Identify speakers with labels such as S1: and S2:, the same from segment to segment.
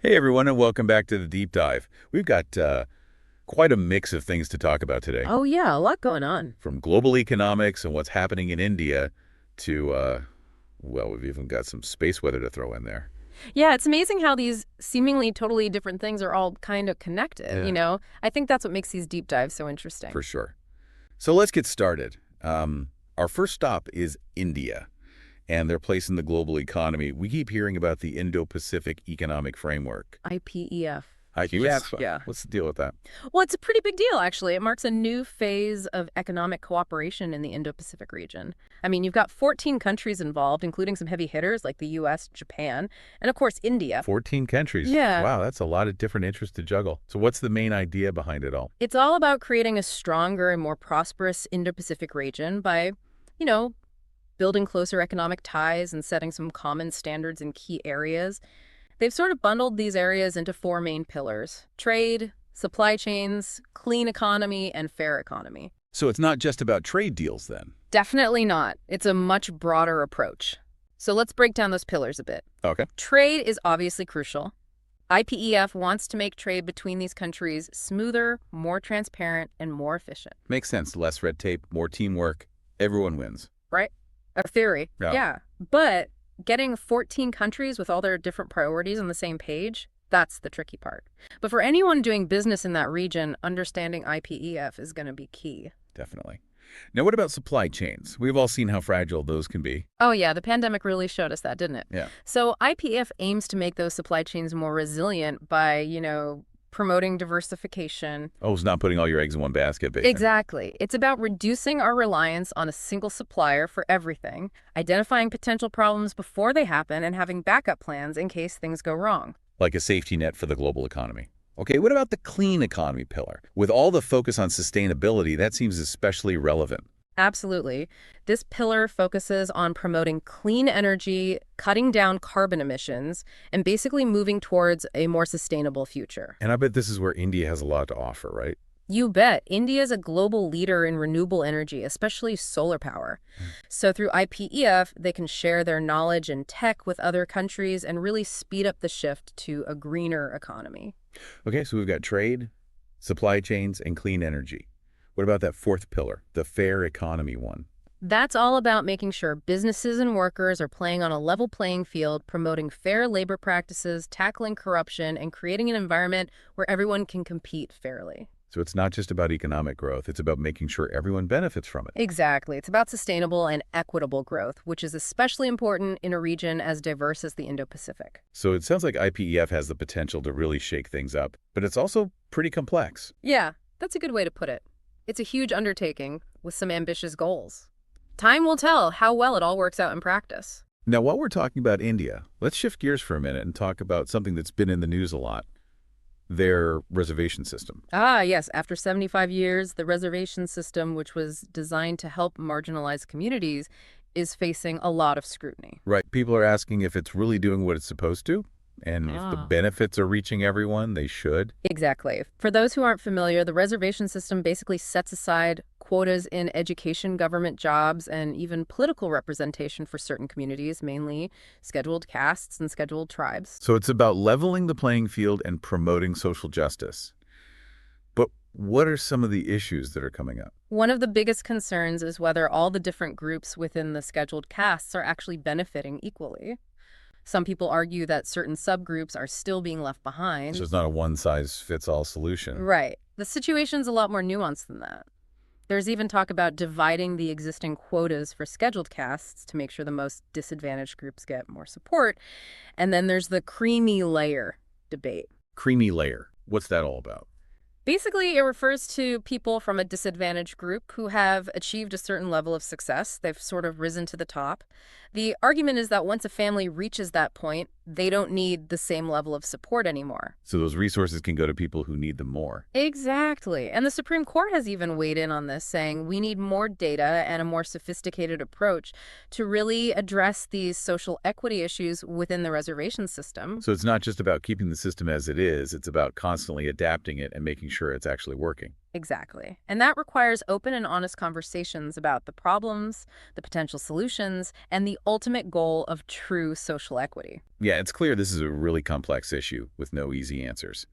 S1: Hey everyone, and welcome back to the Deep Dive. We've got quite a mix of things to talk about today,
S2: Oh, yeah, a lot going on.
S1: from global economics and what's happening in India to, well, we've even got some space weather to throw in there.
S2: Yeah, it's amazing how these seemingly totally different things are all kind of connected,
S1: Yeah,
S2: I think that's what makes these deep dives so interesting.
S1: for sure. So let's get started. Our first stop is India and their place in the global economy. We keep hearing about the Indo-Pacific Economic Framework.
S2: IPEF.
S1: IQF?
S2: Yeah.
S1: What's the deal with that?
S2: Well, it's a pretty big deal, actually. It marks a new phase of economic cooperation in the Indo-Pacific region. I mean, you've got 14 countries involved, including some heavy hitters like the US, Japan, and of course, India.
S1: 14 countries.
S2: Yeah.
S1: Wow, that's a lot of different interests to juggle. So what's the main idea behind it all?
S2: It's all about creating a stronger and more prosperous Indo-Pacific region by, you know, building closer economic ties and setting some common standards in key areas. They've sort of bundled these areas into four main pillars: trade, supply chains, clean economy, and fair economy.
S1: So it's not just about trade deals then?
S2: Definitely not. It's a much broader approach. So let's break down those pillars a bit.
S1: Okay.
S2: Trade is obviously crucial. IPEF wants to make trade between these countries smoother, more transparent, and more efficient.
S1: Makes sense. Less red tape, more teamwork. Everyone wins.
S2: Right? A theory.
S1: Yeah.
S2: Yeah. But getting 14 countries with all their different priorities on the same page, that's the tricky part. But for anyone doing business in that region, understanding IPEF is going to be key.
S1: Definitely. Now, what about supply chains? We've all seen how fragile those can be.
S2: Oh, yeah, the pandemic really showed us that, didn't it?
S1: Yeah.
S2: So IPEF aims to make those supply chains more resilient by, promoting diversification.
S1: Oh, it's not putting all your eggs in one basket, basically.
S2: Exactly. It's about reducing our reliance on a single supplier for everything, identifying potential problems before they happen, and having backup plans in case things go wrong.
S1: Like a safety net for the global economy. Okay, what about the clean economy pillar? With all the focus on sustainability, that seems especially relevant.
S2: Absolutely. This pillar focuses on promoting clean energy, cutting down carbon emissions, and basically moving towards a more sustainable future.
S1: And I bet this is where India has a lot to offer, right?
S2: You bet. India is a global leader in renewable energy, especially solar power. So through IPEF, they can share their knowledge and tech with other countries and really speed up the shift to a greener economy.
S1: Okay, so we've got trade, supply chains, and clean energy. What about that fourth pillar, the fair economy one?
S2: That's all about making sure businesses and workers are playing on a level playing field, promoting fair labor practices, tackling corruption, and creating an environment where everyone can compete fairly.
S1: So it's not just about economic growth, it's about making sure everyone benefits from it.
S2: Exactly. It's about sustainable and equitable growth, which is especially important in a region as diverse as the Indo-Pacific.
S1: So it sounds like IPEF has the potential to really shake things up, but it's also pretty complex.
S2: Yeah, that's a good way to put it. It's a huge undertaking with some ambitious goals. Time will tell how well it all works out in practice.
S1: Now, while we're talking about India, let's shift gears for a minute and talk about something that's been in the news a lot, their reservation system.
S2: Ah, yes, after 75 years, the reservation system, which was designed to help marginalized communities, is facing a lot of scrutiny.
S1: Right. People are asking if it's really doing what it's supposed to, and if the benefits are reaching everyone, they should.
S2: Exactly. For those who aren't familiar, the reservation system basically sets aside quotas in education, government jobs, and even political representation for certain communities, mainly scheduled castes and scheduled tribes.
S1: So it's about leveling the playing field and promoting social justice. But what are some of the issues that are coming up?
S2: One of the biggest concerns is whether all the different groups within the scheduled castes are actually benefiting equally. Some people argue that certain subgroups are still being left behind.
S1: So it's not a one-size-fits-all solution.
S2: Right. The situation's a lot more nuanced than that. There's even talk about dividing the existing quotas for scheduled castes to make sure the most disadvantaged groups get more support. And then there's the creamy layer debate.
S1: Creamy layer. What's that all about?
S2: Basically, it refers to people from a disadvantaged group who have achieved a certain level of success. They've sort of risen to the top. The argument is that once a family reaches that point, they don't need the same level of support anymore.
S1: So those resources can go to people who need them more.
S2: Exactly. And the Supreme Court has even weighed in on this, saying we need more data and a more sophisticated approach to really address these social equity issues within the reservation system.
S1: So it's not just about keeping the system as it is, it's about constantly adapting it and making sure it's actually working.
S2: Exactly. And that requires open and honest conversations about the problems, the potential solutions, and the ultimate goal of true social equity.
S1: Yeah, it's clear this is a really complex issue with no easy answers.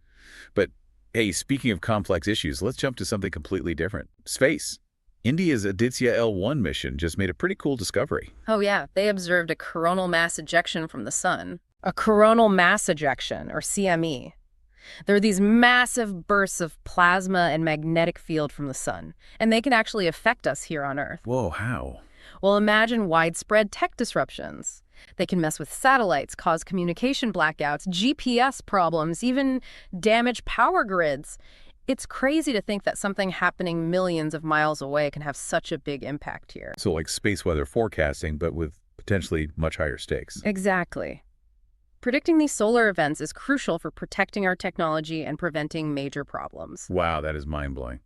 S1: But hey, speaking of complex issues, let's jump to something completely different. Space. India's Aditya L1 mission just made a pretty cool discovery.
S2: Oh, yeah, they observed a coronal mass ejection from the sun. A coronal mass ejection, or CME. There are these massive bursts of plasma and magnetic field from the sun, and they can actually affect us here on Earth.
S1: Whoa, how?
S2: Well, imagine widespread tech disruptions. They can mess with satellites, cause communication blackouts, GPS problems, even damage power grids. It's crazy to think that something happening millions of miles away can have such a big impact here.
S1: So like space weather forecasting, but with potentially much higher stakes.
S2: Exactly. Predicting these solar events is crucial for protecting our technology and preventing major problems.
S1: Wow, that is mind-blowing.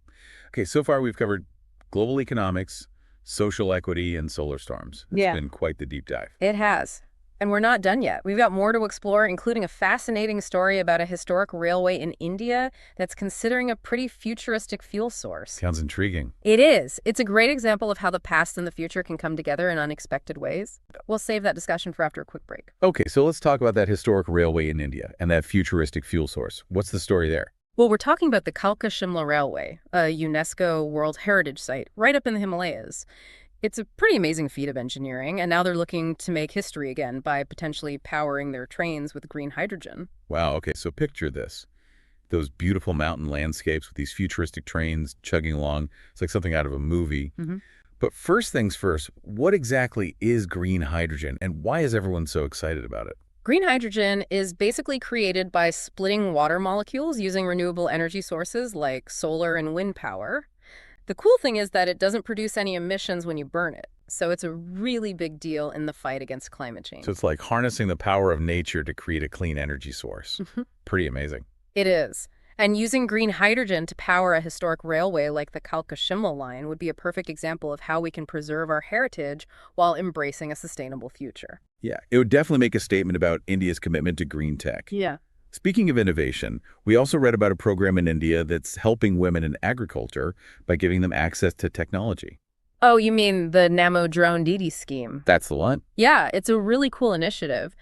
S1: Okay, so far we've covered global economics, social equity, and solar storms. It's
S2: Yeah.
S1: been quite the deep dive.
S2: It has. And we're not done yet. We've got more to explore, including a fascinating story about a historic railway in India that's considering a pretty futuristic fuel source.
S1: Sounds intriguing.
S2: It is. It's a great example of how the past and the future can come together in unexpected ways. We'll save that discussion for after a quick break.
S1: Okay, so let's talk about that historic railway in India and that futuristic fuel source. What's the story there?
S2: Well, we're talking about the Kalka-Shimla Railway, a UNESCO World Heritage Site right up in the Himalayas. It's a pretty amazing feat of engineering, and now they're looking to make history again by potentially powering their trains with green hydrogen.
S1: Wow, okay, so picture this. Those beautiful mountain landscapes with these futuristic trains chugging along. It's like something out of a movie. But first things first, what exactly is green hydrogen and why is everyone so excited about it?
S2: Green hydrogen is basically created by splitting water molecules using renewable energy sources like solar and wind power. The cool thing is that it doesn't produce any emissions when you burn it, so it's a really big deal in the fight against climate change.
S1: So it's like harnessing the power of nature to create a clean energy source. Pretty amazing.
S2: It is. And using green hydrogen to power a historic railway like the Kalka-Shimla line would be a perfect example of how we can preserve our heritage while embracing a sustainable future.
S1: Yeah, it would definitely make a statement about India's commitment to green tech.
S2: Yeah.
S1: Speaking of innovation, we also read about a program in India that's helping women in agriculture by giving them access to technology.
S2: Oh, you mean the Namo Drone Didi scheme?
S1: That's the one?
S2: Yeah, it's a really cool initiative.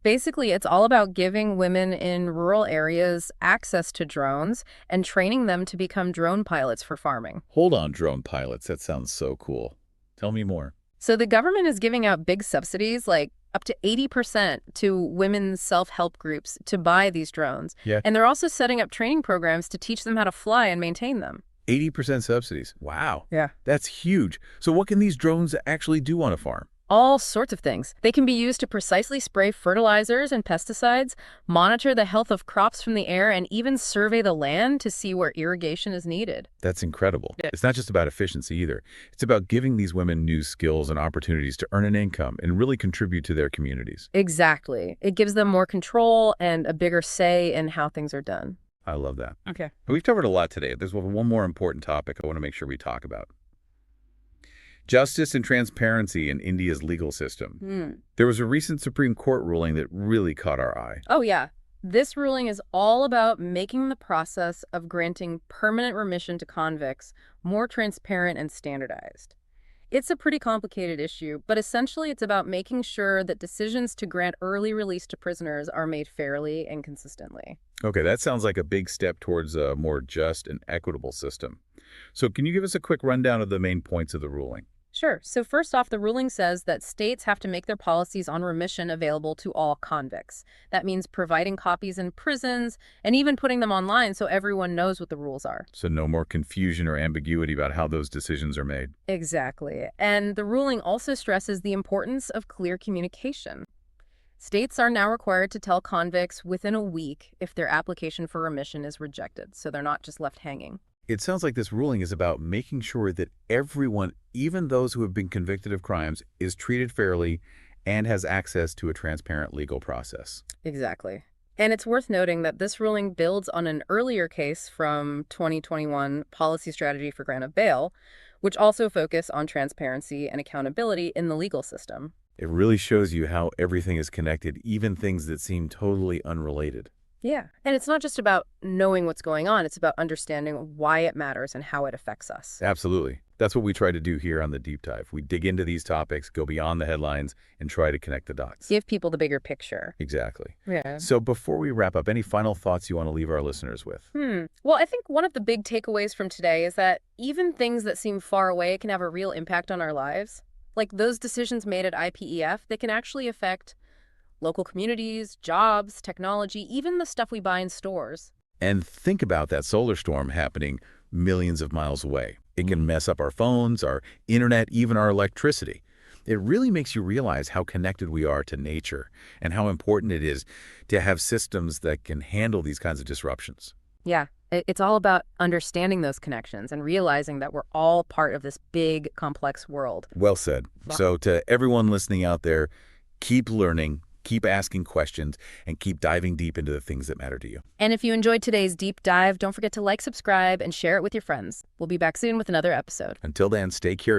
S2: Basically, it's all about giving women in rural areas access to drones and training them to become drone pilots for farming.
S1: Hold on, drone pilots. That sounds so cool. Tell me more.
S2: So the government is giving out big subsidies, like up to 80% to women's self-help groups to buy these drones.
S1: Yeah.
S2: And they're also setting up training programs to teach them how to fly and maintain them.
S1: 80% subsidies. Wow.
S2: Yeah.
S1: That's huge. So what can these drones actually do on a farm?
S2: All sorts of things. They can be used to precisely spray fertilizers and pesticides, monitor the health of crops from the air, and even survey the land to see where irrigation is needed.
S1: That's incredible.
S2: Yeah.
S1: It's not just about efficiency either. It's about giving these women new skills and opportunities to earn an income and really contribute to their communities.
S2: Exactly. It gives them more control and a bigger say in how things are done.
S1: I love that.
S2: Okay.
S1: We've covered a lot today. There's one more important topic I want to make sure we talk about. Justice and transparency in India's legal system. There was a recent Supreme Court ruling that really caught our eye.
S2: Oh, yeah. This ruling is all about making the process of granting permanent remission to convicts more transparent and standardized. It's a pretty complicated issue, but essentially it's about making sure that decisions to grant early release to prisoners are made fairly and consistently.
S1: Okay, that sounds like a big step towards a more just and equitable system. So can you give us a quick rundown of the main points of the ruling?
S2: Sure. So first off, the ruling says that states have to make their policies on remission available to all convicts. That means providing copies in prisons and even putting them online so everyone knows what the rules are.
S1: So no more confusion or ambiguity about how those decisions are made.
S2: Exactly. And the ruling also stresses the importance of clear communication. States are now required to tell convicts within a week if their application for remission is rejected, so they're not just left hanging.
S1: It sounds like this ruling is about making sure that everyone, even those who have been convicted of crimes, is treated fairly and has access to a transparent legal process.
S2: Exactly. And it's worth noting that this ruling builds on an earlier case from 2021, Policy Strategy for Grant of Bail, which also focused on transparency and accountability in the legal system.
S1: It really shows you how everything is connected, even things that seem totally unrelated.
S2: Yeah. And it's not just about knowing what's going on, it's about understanding why it matters and how it affects us.
S1: Absolutely. That's what we try to do here on the Deep Dive. We dig into these topics, go beyond the headlines, and try to connect the dots.
S2: Give people the bigger picture.
S1: Exactly.
S2: Yeah.
S1: So before we wrap up, any final thoughts you want to leave our listeners with?
S2: Well, I think one of the big takeaways from today is that even things that seem far away can have a real impact on our lives. Like those decisions made at IPEF, they can actually affect local communities, jobs, technology, even the stuff we buy in stores.
S1: And think about that solar storm happening millions of miles away. It can mess up our phones, our internet, even our electricity. It really makes you realize how connected we are to nature and how important it is to have systems that can handle these kinds of disruptions.
S2: Yeah, it's all about understanding those connections and realizing that we're all part of this big, complex world.
S1: Well said.
S2: Wow.
S1: So to everyone listening out there, keep learning, keep asking questions, and keep diving deep into the things that matter to you.
S2: And if you enjoyed today's deep dive, don't forget to like, subscribe, and share it with your friends. We'll be back soon with another episode.
S1: Until then, stay curious.